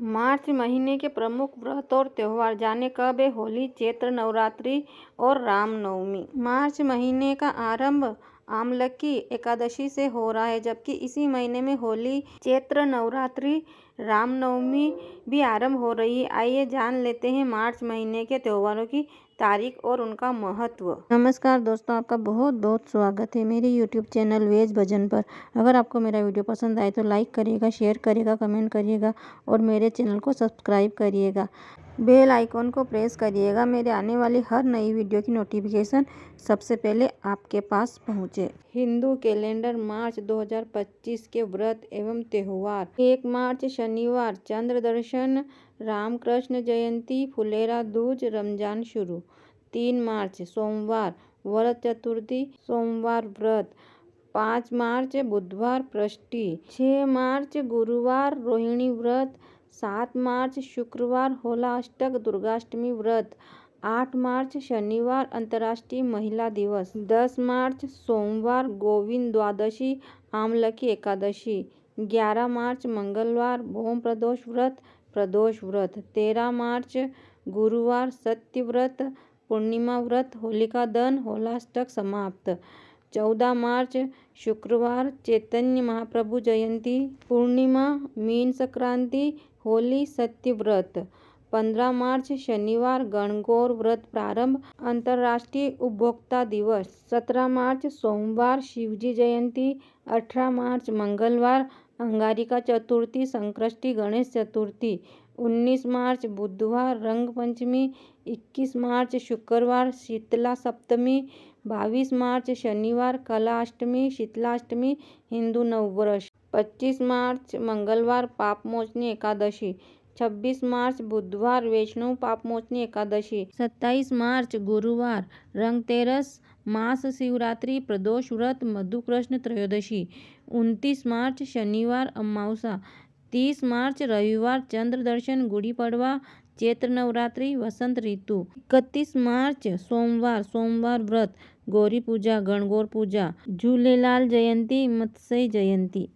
मार्च महीने के प्रमुख व्रत और त्योहार जाने कब है। होली, चैत्र नवरात्रि और रामनवमी। मार्च महीने का आरंभ आमलकी एकादशी से हो रहा है, जबकि इसी महीने में होली, चैत्र नवरात्रि, रामनवमी भी आरंभ हो रही है। आइए जान लेते हैं मार्च महीने के त्योहारों की तारीख और उनका महत्व। नमस्कार दोस्तों, आपका बहुत बहुत स्वागत है मेरे यूट्यूब चैनल वेज भजन पर। अगर आपको मेरा वीडियो पसंद आए तो लाइक करिएगा, शेयर करिएगा, कमेंट करिएगा और मेरे चैनल को सब्सक्राइब करिएगा। बेल आइकॉन को प्रेस करिएगा, मेरे आने वाली हर नई वीडियो की नोटिफिकेशन सबसे पहले आपके पास पहुंचे। हिंदू कैलेंडर मार्च 2025 के व्रत एवं त्योहार। 1 मार्च शनिवार चंद्र दर्शन, रामकृष्ण जयंती, फुलेरा दूज, रमजान शुरू। 3 मार्च सोमवार वरद चतुर्थी, सोमवार व्रत। 5 मार्च बुधवार प्रष्टि। 6 मार्च गुरुवार रोहिणी व्रत। 7 मार्च शुक्रवार होला अष्टक दुर्गाष्टमी व्रत। 8 मार्च शनिवार अंतर्राष्ट्रीय महिला दिवस। 10 मार्च सोमवार गोविंद द्वादशी, आमलकी एकादशी। 11 मार्च मंगलवार भौम प्रदोष व्रत। 13 मार्च गुरुवार सत्य व्रत, पूर्णिमा व्रत, होलिका दहन, होलाष्टक समाप्त। 14 मार्च शुक्रवार चैतन्य महाप्रभु जयंती, पूर्णिमा, मीन संक्रांति, होली, सत्य व्रत। 15 मार्च शनिवार गणगौर व्रत प्रारंभ, अंतर्राष्ट्रीय उपभोक्ता दिवस। 17 मार्च सोमवार शिवजी जयंती। 18 मार्च मंगलवार अंगारिका चतुर्थी, संकष्टी, गणेश चतुर्थी। 19 मार्च बुधवार रंग पंचमी। 21 मार्च शुक्रवार शीतला सप्तमी। 22 मार्च शनिवार कला अष्टमी, शीतलाष्टमी, हिंदू नववर्ष। 25 मार्च मंगलवार पापमोचनी एकादशी। 26 मार्च बुधवार वैष्णव पापमोचनी एकादशी। 27 मार्च गुरुवार रंगतेरस, मास शिवरात्रि, प्रदोष व्रत, मधुकृष्ण त्रयोदशी। 29 मार्च शनिवार अमावस्या। 30 मार्च रविवार चंद्र दर्शन, गुड़ी पड़वा, चैत्र नवरात्रि, वसंत ऋतु। 31 मार्च सोमवार व्रत, गौरी पूजा, गणगौर पूजा, झूलेलाल जयंती, मत्स्य जयंती।